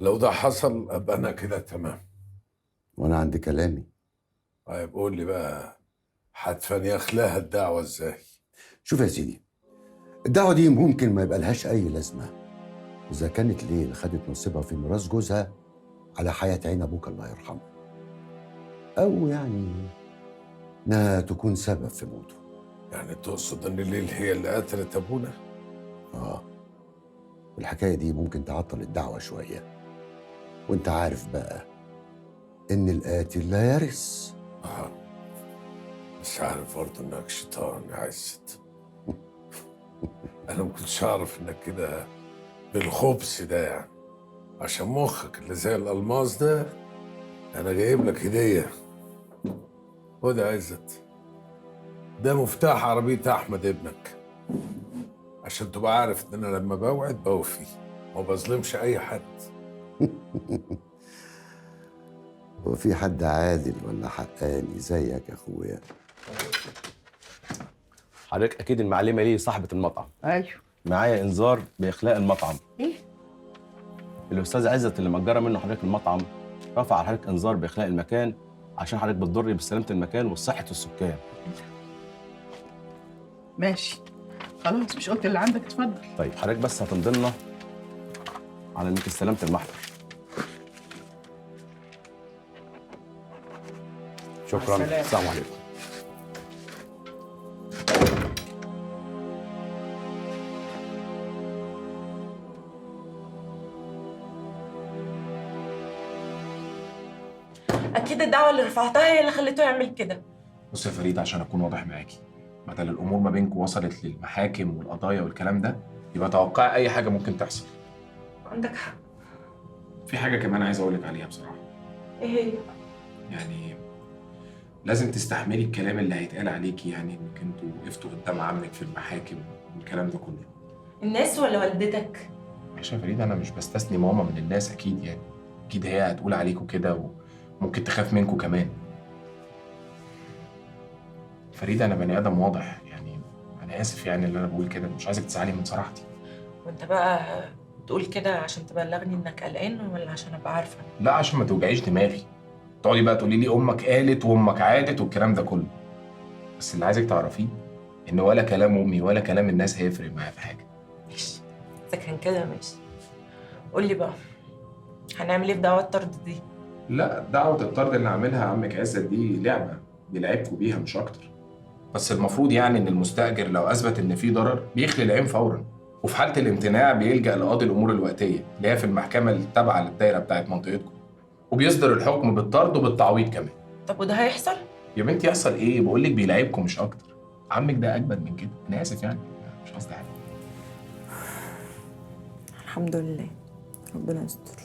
لو ده حصل ابقى انا كده تمام. وانا عندي كلامي. طيب قول لي بقى، هتفنيخ لها الدعوه ازاي؟ شوف يا سيدي، الدعوه دي ممكن ما يبقى لهاش اي لازمه اذا كانت ليل خدت نصيبها في ميراث جوزها على حياه عين ابوك الله يرحمه، او يعني انها تكون سبب في موته. يعني تقصد ان ليل هي اللي قتلت ابونا؟ اه، والحكايه دي ممكن تعطل الدعوه شويه، وانت عارف بقى ان القاتل لا يرث. اه، بس عارف برضه انك شيطان يا عزت. انا ما كنتش اعرف انك كده بالخبث ده يعني. عشان مخك اللي زي الالماس ده انا جايب لك هديه. خد يا عزت، ده مفتاح عربيه احمد ابنك، عشان تبقى عارف ان انا لما بوعد بوفي، ما بظلمش اي حد. هو في حد عادل ولا حقاني زيك يا اخويا؟ حضرتك اكيد المعلمه ليه صاحبه المطعم. ايوه. معايا انذار باخلاء المطعم. ايه؟ الاستاذ عزت اللي مأجره منه حضرتك المطعم رفع على حضرتك انذار باخلاء المكان عشان حضرتك بتضري بسلامه المكان وصحه السكان. ماشي، خلاص مش قلت اللي عندك؟ اتفضل. طيب حضرتك بس هتمضي لنا على انك استلمت المحضر. شكرا. السلامة. السلام عليكم. اكيد الدعوه اللي رفعتها هي اللي خليته يعمل كده. بص يا فريد، عشان اكون واضح معاكي، بدل الامور ما بينكم وصلت للمحاكم والقضايا والكلام ده، يبقى توقعي اي حاجه ممكن تحصل. عندك حق. في حاجه كمان عايز اقول لك عليها بصراحه. ايه هي؟ يعني لازم تستحملي الكلام اللي هيتقال عليكي، يعني انك انتوا وقفتوا قدام عمك في المحاكم والكلام ده كله. الناس ولا والدتك؟ ماشي يا فريد، انا مش بستثني ماما من الناس، اكيد يعني اكيد هي هتقول عليكم كده وممكن تخاف منكم كمان. فريد انا بني ادم واضح، يعني انا اسف يعني اللي انا بقول كده، مش عايزك تزعلي من صراحتي. وانت بقى بتقول كده عشان تبلغني انك قلقان ولا عشان ابقى عارفه؟ لا، عشان ما توجعيش دماغي تقعدي بقى تقولي لي امك قالت وامك عادت والكلام ده كله. بس اللي عايزك تعرفيه ان ولا كلام امي ولا كلام الناس هيفرق معايا في حاجه. ماشي، اذا كان كده ماشي. قول لي بقى، هنعمل ايه في دعوه الطرد دي؟ لا، دعوه الطرد اللي عاملها عمك عزت دي لعبه بيلعبكوا بيها مش اكتر. بس المفروض يعني ان المستاجر لو اثبت ان في ضرر بيخلي العين فورا، وفي حاله الامتناع بيلجأ لقاضي الامور الوقتيه اللي هي في المحكمه التابعه للدايره بتاعت منطقتكم، وبيصدر الحكم بالطرد وبالتعويض كمان. طب وده هيحصل؟ يا بنتي يحصل ايه؟ بقول لك بيلعبكم مش اكتر. عمك ده اجمد من كده، انا اسف يعني مش قصدي حاجه. الحمد لله، ربنا يستر.